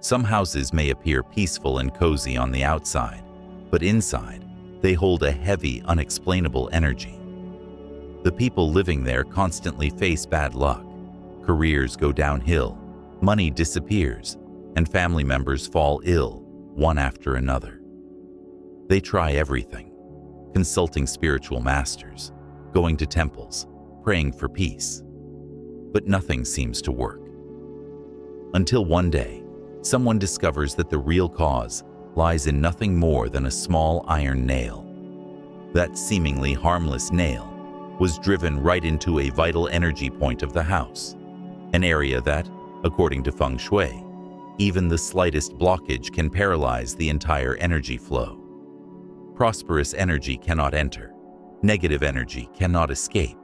Some houses may appear peaceful and cozy on the outside, but inside, they hold a heavy, unexplainable energy. The people living there constantly face bad luck. Careers go downhill, money disappears, and family members fall ill, one after another. They try everything, consulting spiritual masters, going to temples, praying for peace. But nothing seems to work. Until one day, someone discovers that the real cause lies in nothing more than a small iron nail. That seemingly harmless nail was driven right into a vital energy point of the house, an area that, according to Feng Shui, even the slightest blockage can paralyze the entire energy flow. Prosperous energy cannot enter, negative energy cannot escape,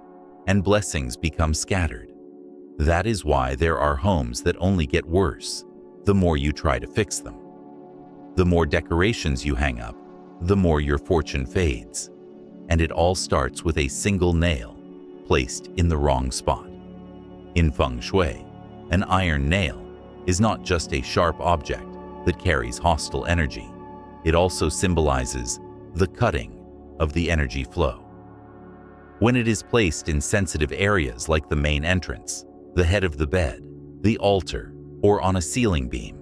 and blessings become scattered. That is why there are homes that only get worse the more you try to fix them. The more decorations you hang up, the more your fortune fades. And it all starts with a single nail placed in the wrong spot. In Feng Shui, an iron nail is not just a sharp object that carries hostile energy. It also symbolizes the cutting of the energy flow. When it is placed in sensitive areas like the main entrance, the head of the bed, the altar, or on a ceiling beam,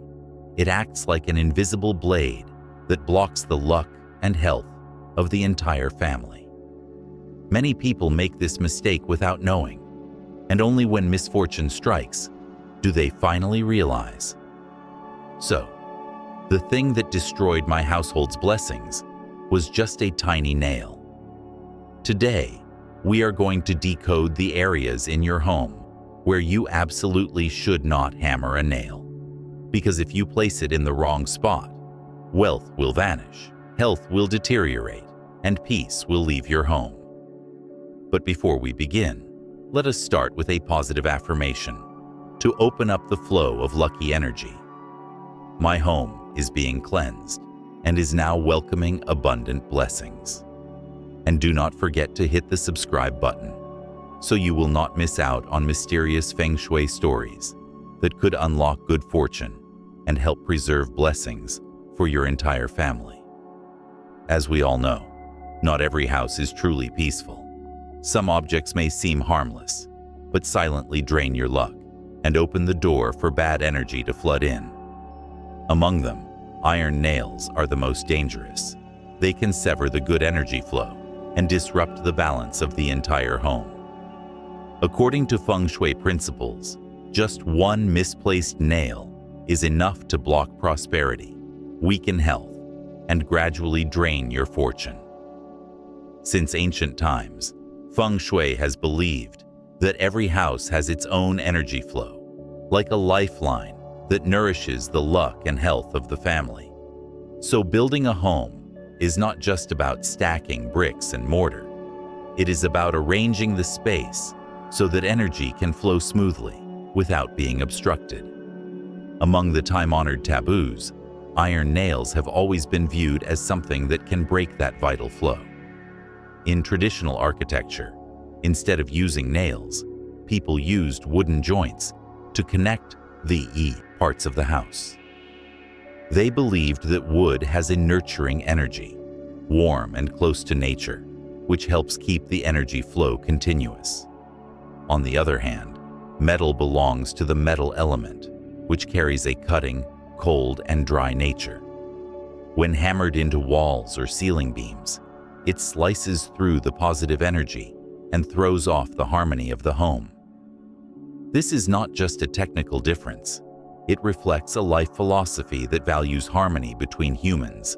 it acts like an invisible blade that blocks the luck and health of the entire family. Many people make this mistake without knowing, and only when misfortune strikes do they finally realize. So, the thing that destroyed my household's blessings was just a tiny nail. Today, we are going to decode the areas in your home where you absolutely should not hammer a nail. Because if you place it in the wrong spot, wealth will vanish, health will deteriorate, and peace will leave your home. But before we begin, let us start with a positive affirmation to open up the flow of lucky energy. My home is being cleansed and is now welcoming abundant blessings. And do not forget to hit the subscribe button so you will not miss out on mysterious Feng Shui stories that could unlock good fortune and help preserve blessings for your entire family. As we all know, not every house is truly peaceful. Some objects may seem harmless, but silently drain your luck and open the door for bad energy to flood in. Among them, iron nails are the most dangerous. They can sever the good energy flow and disrupt the balance of the entire home. According to Feng Shui principles, just one misplaced nail is enough to block prosperity, weaken health, and gradually drain your fortune. Since ancient times, Feng Shui has believed that every house has its own energy flow, like a lifeline that nourishes the luck and health of the family. So building a home is not just about stacking bricks and mortar. It is about arranging the space so that energy can flow smoothly without being obstructed. Among the time-honored taboos, iron nails have always been viewed as something that can break that vital flow. In traditional architecture, instead of using nails, people used wooden joints to connect the parts of the house. They believed that wood has a nurturing energy, warm and close to nature, which helps keep the energy flow continuous. On the other hand, metal belongs to the metal element, which carries a cutting, cold, and dry nature. When hammered into walls or ceiling beams, it slices through the positive energy and throws off the harmony of the home. This is not just a technical difference. It reflects a life philosophy that values harmony between humans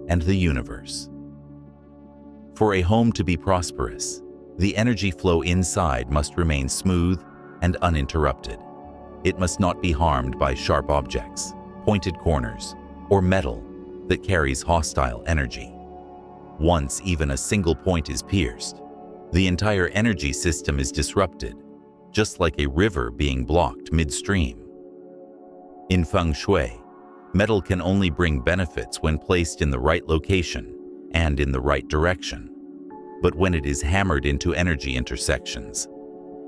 and the universe. For a home to be prosperous, the energy flow inside must remain smooth and uninterrupted. It must not be harmed by sharp objects, pointed corners, or metal that carries hostile energy. Once even a single point is pierced, the entire energy system is disrupted, just like a river being blocked midstream. In Feng Shui, metal can only bring benefits when placed in the right location and in the right direction. But when it is hammered into energy intersections,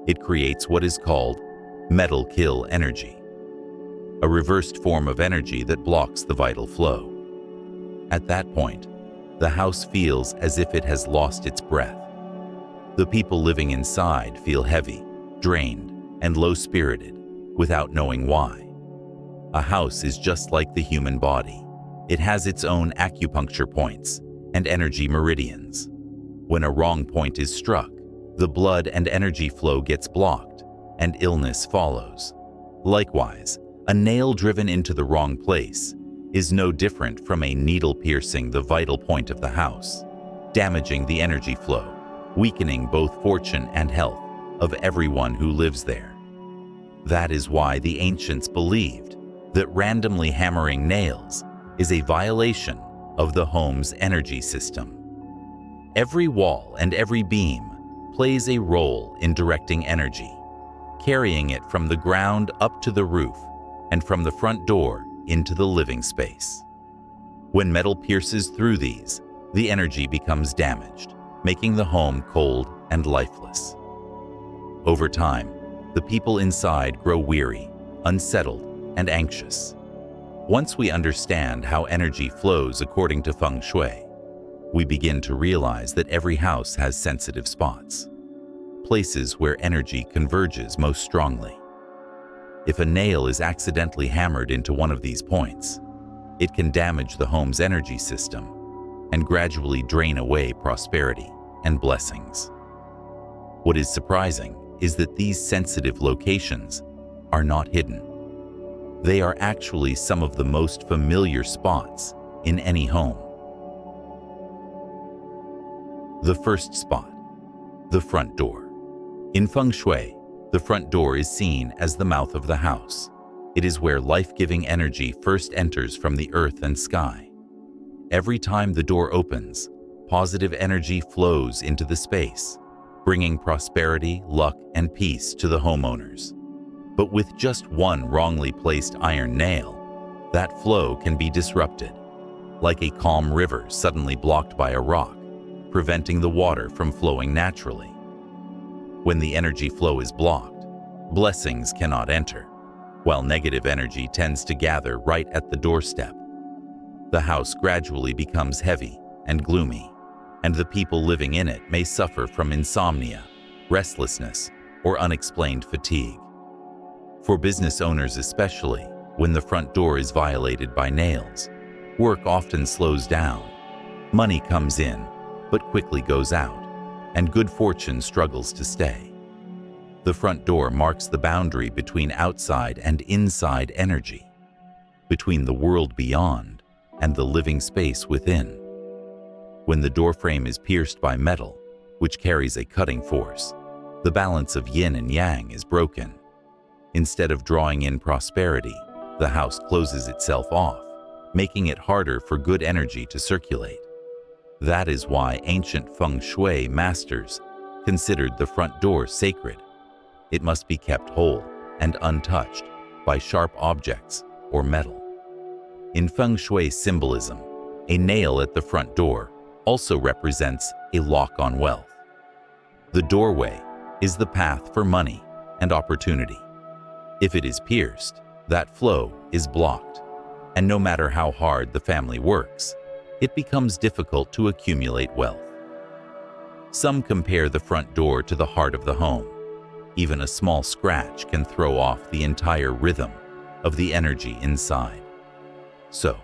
it creates what is called metal kill energy. a reversed form of energy that blocks the vital flow. At that point, the house feels as if it has lost its breath. The people living inside feel heavy, drained, and low-spirited without knowing why. A house is just like the human body. It has its own acupuncture points and energy meridians. When a wrong point is struck, the blood and energy flow gets blocked, and illness follows. Likewise, a nail driven into the wrong place is no different from a needle piercing the vital point of the house, damaging the energy flow, weakening both fortune and health of everyone who lives there. That is why the ancients believed that randomly hammering nails is a violation of the home's energy system. Every wall and every beam plays a role in directing energy, carrying it from the ground up to the roof and from the front door into the living space. When metal pierces through these, the energy becomes damaged, making the home cold and lifeless. Over time, the people inside grow weary, unsettled, and anxious. Once we understand how energy flows according to Feng Shui, we begin to realize that every house has sensitive spots, places where energy converges most strongly. If a nail is accidentally hammered into one of these points, it can damage the home's energy system and gradually drain away prosperity and blessings. What is surprising is that these sensitive locations are not hidden. They are actually some of the most familiar spots in any home. The first spot, the front door. In Feng Shui, the front door is seen as the mouth of the house. It is where life-giving energy first enters from the earth and sky. Every time the door opens, positive energy flows into the space, bringing prosperity, luck, and peace to the homeowners. But with just one wrongly placed iron nail, that flow can be disrupted, like a calm river suddenly blocked by a rock, preventing the water from flowing naturally. When the energy flow is blocked, blessings cannot enter, while negative energy tends to gather right at the doorstep. The house gradually becomes heavy and gloomy, and the people living in it may suffer from insomnia, restlessness, or unexplained fatigue. For business owners especially, when the front door is violated by nails, work often slows down. Money comes in, but quickly goes out, and good fortune struggles to stay. The front door marks the boundary between outside and inside energy, between the world beyond and the living space within. When the doorframe is pierced by metal, which carries a cutting force, the balance of yin and yang is broken. Instead of drawing in prosperity, the house closes itself off, making it harder for good energy to circulate. That is why ancient Feng Shui masters considered the front door sacred. It must be kept whole and untouched by sharp objects or metal. In Feng Shui symbolism, a nail at the front door also represents a lock on wealth. The doorway is the path for money and opportunity. If it is pierced, that flow is blocked, and no matter how hard the family works, it becomes difficult to accumulate wealth. Some compare the front door to the heart of the home. Even a small scratch can throw off the entire rhythm of the energy inside. So,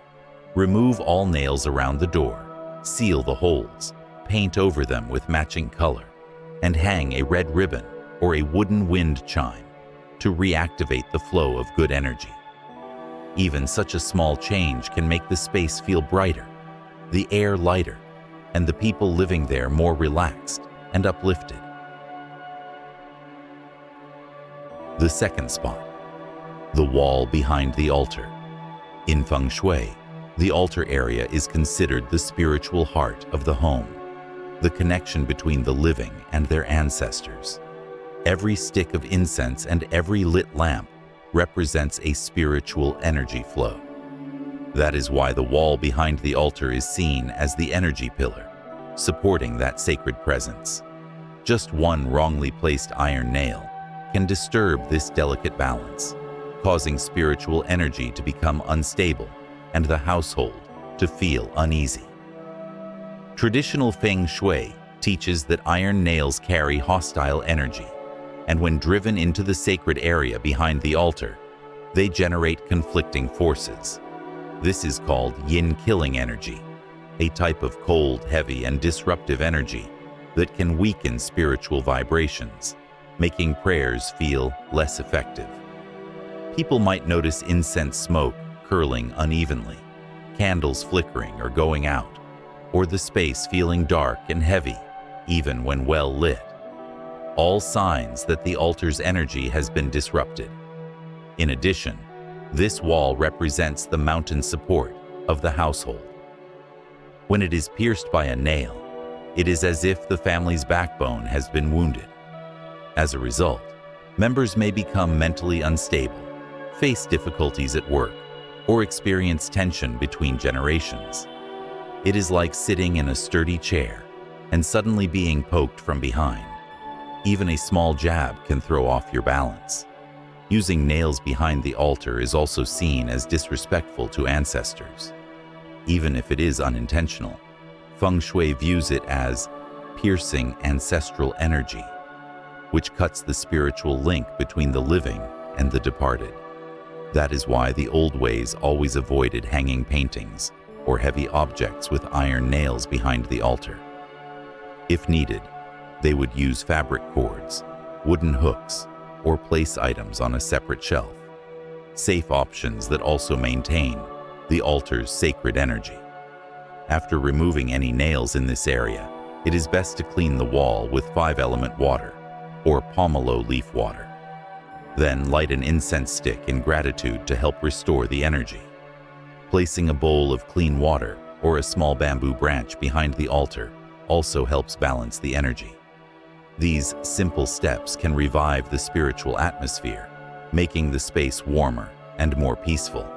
remove all nails around the door, seal the holes, paint over them with matching color, and hang a red ribbon or a wooden wind chime to reactivate the flow of good energy. Even such a small change can make the space feel brighter, the air lighter, and the people living there more relaxed and uplifted. The second spot, the wall behind the altar. In Feng Shui, the altar area is considered the spiritual heart of the home, the connection between the living and their ancestors. Every stick of incense and every lit lamp represents a spiritual energy flow. That is why the wall behind the altar is seen as the energy pillar, supporting that sacred presence. Just one wrongly placed iron nail can disturb this delicate balance, causing spiritual energy to become unstable and the household to feel uneasy. Traditional Feng Shui teaches that iron nails carry hostile energy, and when driven into the sacred area behind the altar, they generate conflicting forces. This is called yin-killing energy, a type of cold, heavy, and disruptive energy that can weaken spiritual vibrations, making prayers feel less effective. People might notice incense smoke curling unevenly, candles flickering or going out, or the space feeling dark and heavy, even when well lit. All signs that the altar's energy has been disrupted. In addition, this wall represents the mountain support of the household. When it is pierced by a nail, it is as if the family's backbone has been wounded. As a result, members may become mentally unstable, face difficulties at work, or experience tension between generations. It is like sitting in a sturdy chair and suddenly being poked from behind. Even a small jab can throw off your balance. Using nails behind the altar is also seen as disrespectful to ancestors. Even if it is unintentional, Feng Shui views it as piercing ancestral energy, which cuts the spiritual link between the living and the departed. That is why the old ways always avoided hanging paintings or heavy objects with iron nails behind the altar. If needed, they would use fabric cords, wooden hooks, or place items on a separate shelf, safe options that also maintain the altar's sacred energy. After removing any nails in this area, it is best to clean the wall with 5-element water or pomelo leaf water. Then light an incense stick in gratitude to help restore the energy. Placing a bowl of clean water or a small bamboo branch behind the altar also helps balance the energy. These simple steps can revive the spiritual atmosphere, making the space warmer and more peaceful,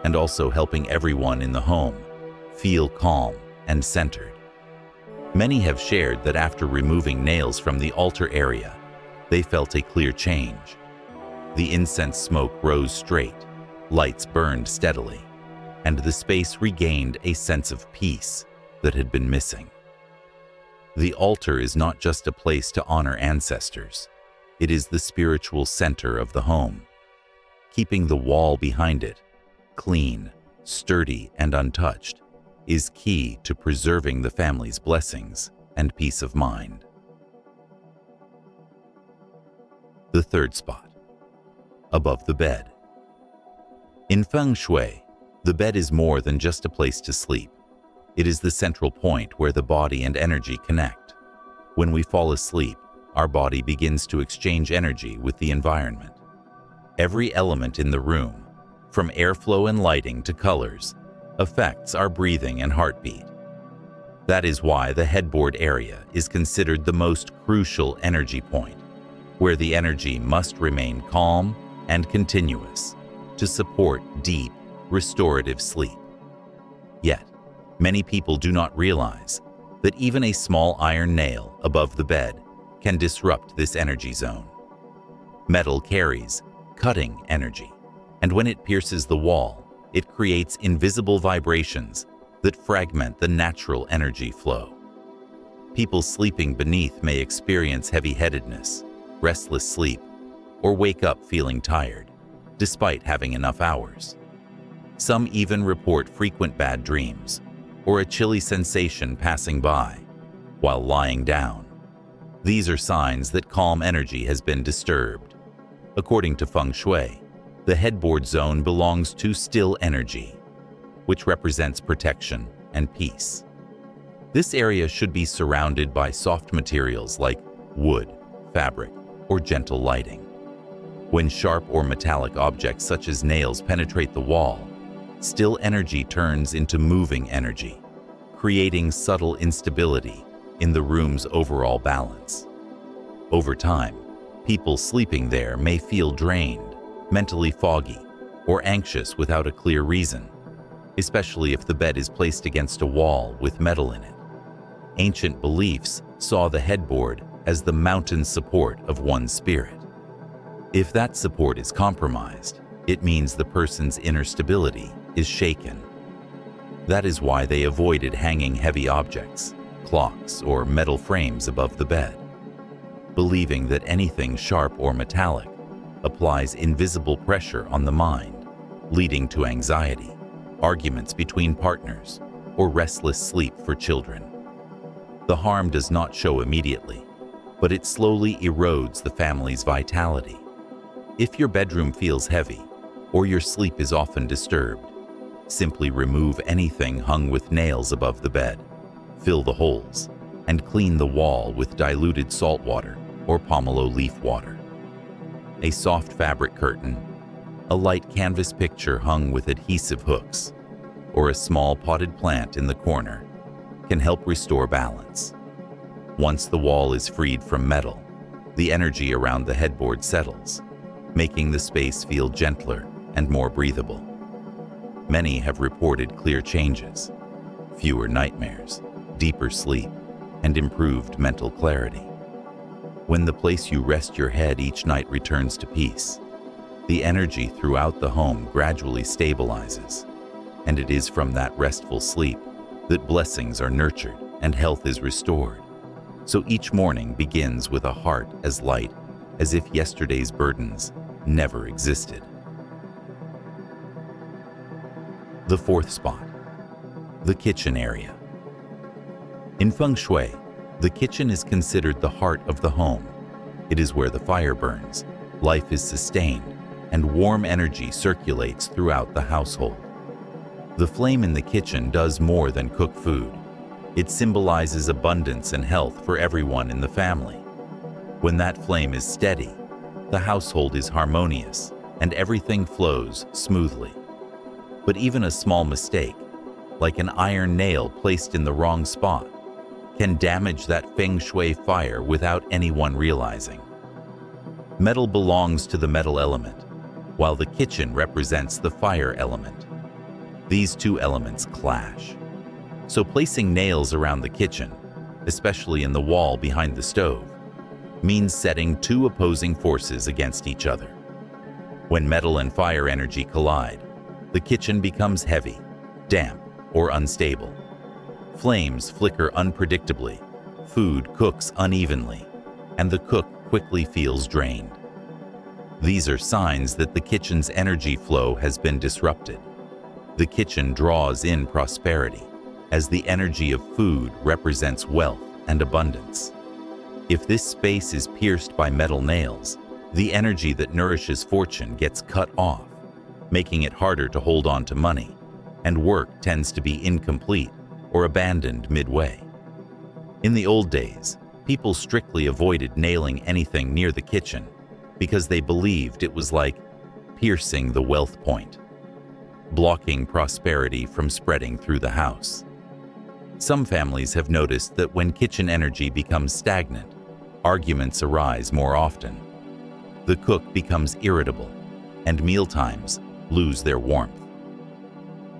and also helping everyone in the home feel calm and centered. Many have shared that after removing nails from the altar area, they felt a clear change. The incense smoke rose straight, lights burned steadily, and the space regained a sense of peace that had been missing. The altar is not just a place to honor ancestors. It is the spiritual center of the home. Keeping the wall behind it clean, sturdy, and untouched is key to preserving the family's blessings and peace of mind. The third spot, above the bed. In Feng Shui, the bed is more than just a place to sleep. It is the central point where the body and energy connect. When we fall asleep, our body begins to exchange energy with the environment. Every element in the room, from airflow and lighting to colors, affects our breathing and heartbeat. That is why the headboard area is considered the most crucial energy point, where the energy must remain calm and continuous to support deep, restorative sleep. Yet, many people do not realize that even a small iron nail above the bed can disrupt this energy zone. Metal carries cutting energy, and when it pierces the wall, it creates invisible vibrations that fragment the natural energy flow. People sleeping beneath may experience heavy-headedness, restless sleep, or wake up feeling tired, despite having enough hours. Some even report frequent bad dreams, or a chilly sensation passing by while lying down. These are signs that calm energy has been disturbed. According to Feng Shui, the headboard zone belongs to still energy, which represents protection and peace. This area should be surrounded by soft materials like wood, fabric, or gentle lighting. When sharp or metallic objects such as nails penetrate the wall, still energy turns into moving energy, creating subtle instability in the room's overall balance. Over time, people sleeping there may feel drained, mentally foggy, or anxious without a clear reason, especially if the bed is placed against a wall with metal in it. Ancient beliefs saw the headboard as the mountain support of one's spirit. If that support is compromised, It means the person's inner stability is shaken. That is why they avoided hanging heavy objects, clocks, or metal frames above the bed, believing that anything sharp or metallic applies invisible pressure on the mind, leading to anxiety, arguments between partners, or restless sleep for children. The harm does not show immediately, but it slowly erodes the family's vitality. If your bedroom feels heavy, or your sleep is often disturbed, simply remove anything hung with nails above the bed, fill the holes, and clean the wall with diluted salt water or pomelo leaf water. A soft fabric curtain, a light canvas picture hung with adhesive hooks, or a small potted plant in the corner can help restore balance. Once the wall is freed from metal, the energy around the headboard settles, making the space feel gentler and more breathable. Many have reported clear changes, fewer nightmares, deeper sleep, and improved mental clarity. When the place you rest your head each night returns to peace, the energy throughout the home gradually stabilizes, and it is from that restful sleep that blessings are nurtured and health is restored. So each morning begins with a heart as light as if yesterday's burdens never existed. The fourth spot, the kitchen area. In Feng Shui, the kitchen is considered the heart of the home. It is where the fire burns, life is sustained, and warm energy circulates throughout the household. The flame in the kitchen does more than cook food. It symbolizes abundance and health for everyone in the family. When that flame is steady, the household is harmonious and everything flows smoothly. But even a small mistake, like an iron nail placed in the wrong spot, can damage that Feng Shui fire without anyone realizing. Metal belongs to the metal element, while the kitchen represents the fire element. These two elements clash. So placing nails around the kitchen, especially in the wall behind the stove, means setting two opposing forces against each other. When metal and fire energy collide, the kitchen becomes heavy, damp, or unstable. Flames flicker unpredictably, food cooks unevenly, and the cook quickly feels drained. These are signs that the kitchen's energy flow has been disrupted. The kitchen draws in prosperity, as the energy of food represents wealth and abundance. If this space is pierced by metal nails, the energy that nourishes fortune gets cut off, making it harder to hold on to money, and work tends to be incomplete or abandoned midway. In the old days, people strictly avoided nailing anything near the kitchen because they believed it was like piercing the wealth point, blocking prosperity from spreading through the house. Some families have noticed that when kitchen energy becomes stagnant, arguments arise more often. The cook becomes irritable, and mealtimes lose their warmth.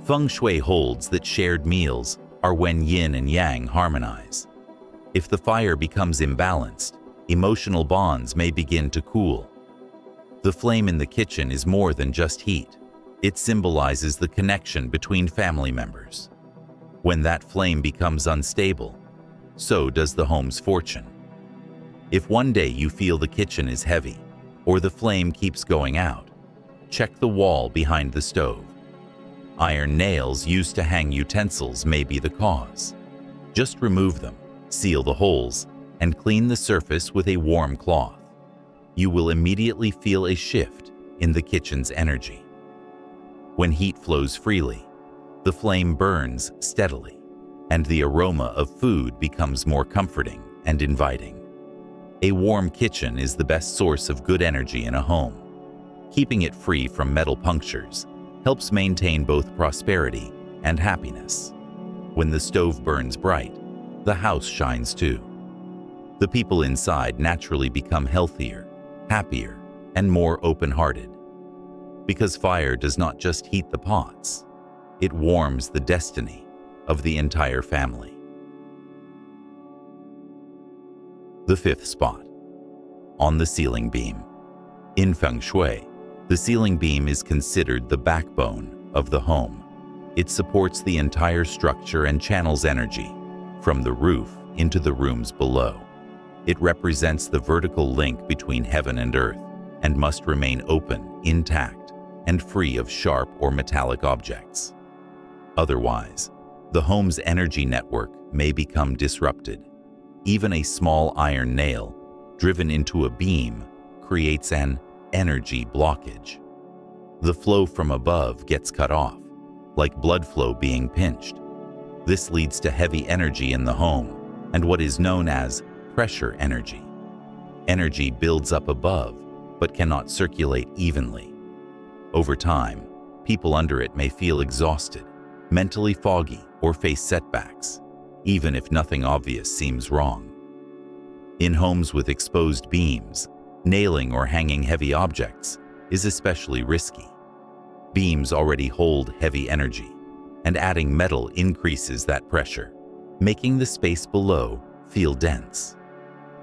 Feng Shui holds that shared meals are when yin and yang harmonize. If the fire becomes imbalanced, emotional bonds may begin to cool. The flame in the kitchen is more than just heat. It symbolizes the connection between family members. When that flame becomes unstable, so does the home's fortune. If one day you feel the kitchen is heavy, or the flame keeps going out, check the wall behind the stove. Iron nails used to hang utensils may be the cause. Just remove them, seal the holes, and clean the surface with a warm cloth. You will immediately feel a shift in the kitchen's energy. When heat flows freely, the flame burns steadily, and the aroma of food becomes more comforting and inviting. A warm kitchen is the best source of good energy in a home. Keeping it free from metal punctures helps maintain both prosperity and happiness. When the stove burns bright, the house shines too. The people inside naturally become healthier, happier, and more open-hearted. Because fire does not just heat the pots, it warms the destiny of the entire family. The fifth spot, on the ceiling beam. In Feng Shui, The ceiling beam is considered the backbone of the home. It supports the entire structure and channels energy from the roof into the rooms below. It represents the vertical link between heaven and earth and must remain open, intact, and free of sharp or metallic objects. Otherwise, the home's energy network may become disrupted. Even a small iron nail driven into a beam creates an energy blockage. The flow from above gets cut off, like blood flow being pinched. This leads to heavy energy in the home and what is known as pressure energy. Energy builds up above but cannot circulate evenly. Over time, people under it may feel exhausted, mentally foggy, or face setbacks, even if nothing obvious seems wrong. In homes with exposed beams, nailing or hanging heavy objects is especially risky. Beams already hold heavy energy, and adding metal increases that pressure, making the space below feel dense.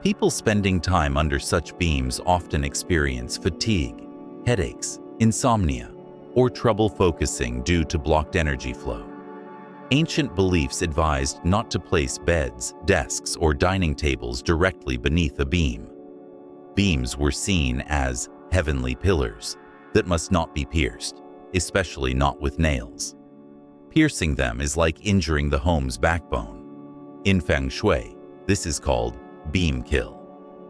People spending time under such beams often experience fatigue, headaches, insomnia, or trouble focusing due to blocked energy flow. Ancient beliefs advised not to place beds, desks, or dining tables directly beneath a beam. Beams were seen as heavenly pillars that must not be pierced, especially not with nails. Piercing them is like injuring the home's backbone. In Feng Shui, this is called beam kill,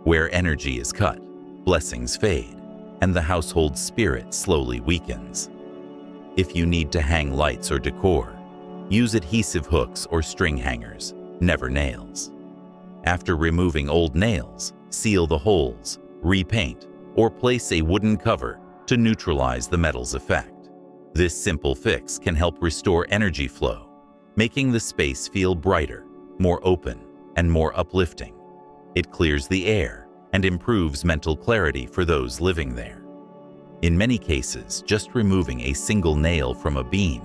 where energy is cut, blessings fade, and the household spirit slowly weakens. If you need to hang lights or decor, use adhesive hooks or string hangers, never nails. After removing old nails, seal the holes, repaint, or place a wooden cover to neutralize the metal's effect. This simple fix can help restore energy flow, making the space feel brighter, more open, and more uplifting. It clears the air and improves mental clarity for those living there. In many cases, just removing a single nail from a beam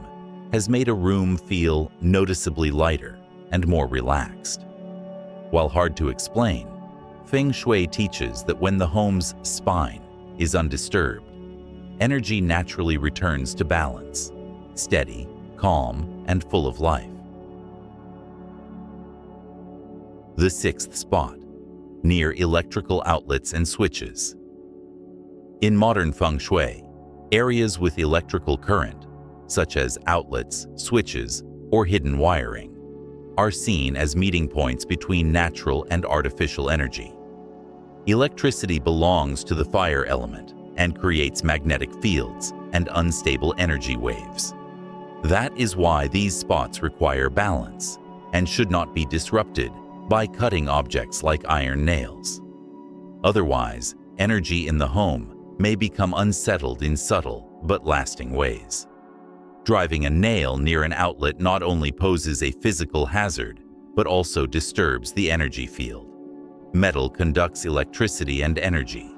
has made a room feel noticeably lighter and more relaxed. While hard to explain, Feng Shui teaches that when the home's spine is undisturbed, energy naturally returns to balance, steady, calm, and full of life. The sixth spot, near electrical outlets and switches. In modern Feng Shui, areas with electrical current, such as outlets, switches, or hidden wiring, are seen as meeting points between natural and artificial energy. Electricity belongs to the fire element and creates magnetic fields and unstable energy waves. That is why these spots require balance and should not be disrupted by cutting objects like iron nails. Otherwise, energy in the home may become unsettled in subtle but lasting ways. Driving a nail near an outlet not only poses a physical hazard, but also disturbs the energy field. Metal conducts electricity and energy,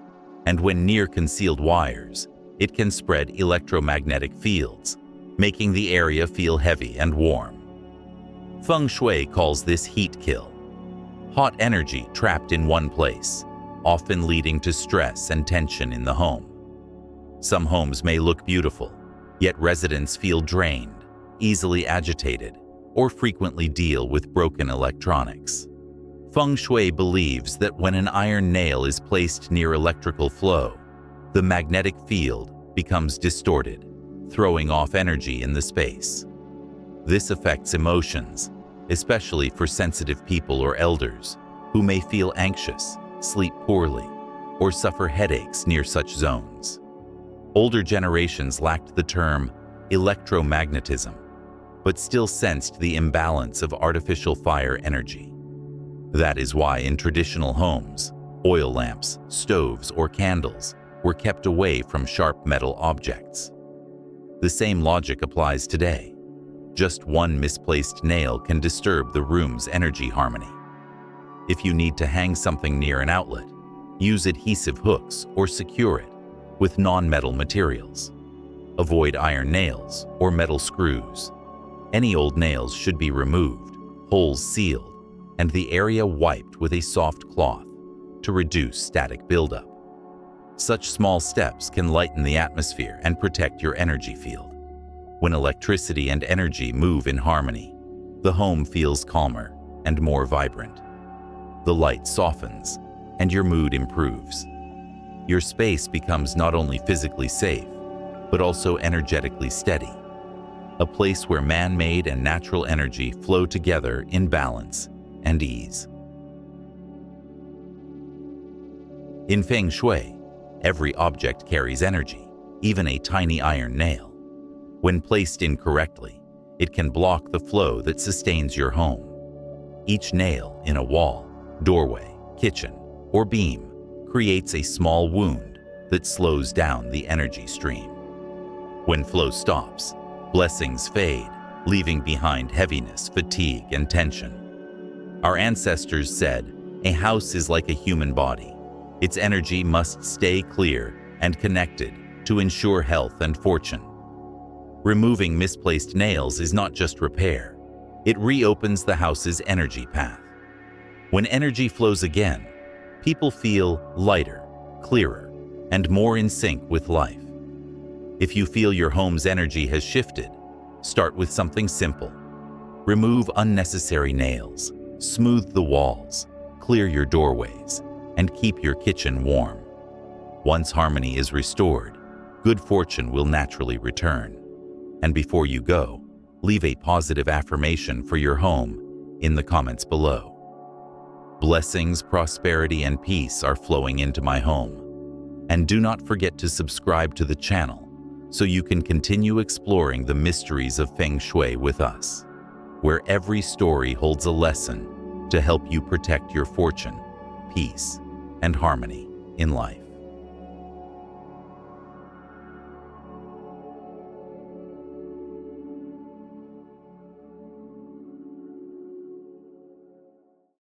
and when near concealed wires, it can spread electromagnetic fields, making the area feel heavy and warm. Feng Shui calls this heat kill. Hot energy trapped in one place, often leading to stress and tension in the home. Some homes may look beautiful, yet residents feel drained, easily agitated, or frequently deal with broken electronics. Feng Shui believes that when an iron nail is placed near electrical flow, the magnetic field becomes distorted, throwing off energy in the space. This affects emotions, especially for sensitive people or elders who may feel anxious, sleep poorly, or suffer headaches near such zones. Older generations lacked the term electromagnetism, but still sensed the imbalance of artificial fire energy. That is why in traditional homes, oil lamps, stoves, or candles were kept away from sharp metal objects. The same logic applies today. Just one misplaced nail can disturb the room's energy harmony. If you need to hang something near an outlet, use adhesive hooks or secure it with non-metal materials. Avoid iron nails or metal screws. Any old nails should be removed, holes sealed, and the area wiped with a soft cloth to reduce static buildup. Such small steps can lighten the atmosphere and protect your energy field. When electricity and energy move in harmony, the home feels calmer and more vibrant. The light softens, and your mood improves. Your space becomes not only physically safe, but also energetically steady, a place where man-made and natural energy flow together in balance and ease. In Feng Shui, every object carries energy, even a tiny iron nail. When placed incorrectly, it can block the flow that sustains your home. Each nail in a wall, doorway, kitchen, or beam creates a small wound that slows down the energy stream. When flow stops, blessings fade, leaving behind heaviness, fatigue, and tension. Our ancestors said, "A house is like a human body. Its energy must stay clear and connected to ensure health and fortune." Removing misplaced nails is not just repair. It reopens the house's energy path. When energy flows again, people feel lighter, clearer, and more in sync with life. If you feel your home's energy has shifted, start with something simple. Remove unnecessary nails, smooth the walls, clear your doorways, and keep your kitchen warm. Once harmony is restored, good fortune will naturally return. And before you go, leave a positive affirmation for your home in the comments below. Blessings, prosperity, and peace are flowing into my home. And do not forget to subscribe to the channel so you can continue exploring the mysteries of Feng Shui with us, where every story holds a lesson to help you protect your fortune, peace, and harmony in life.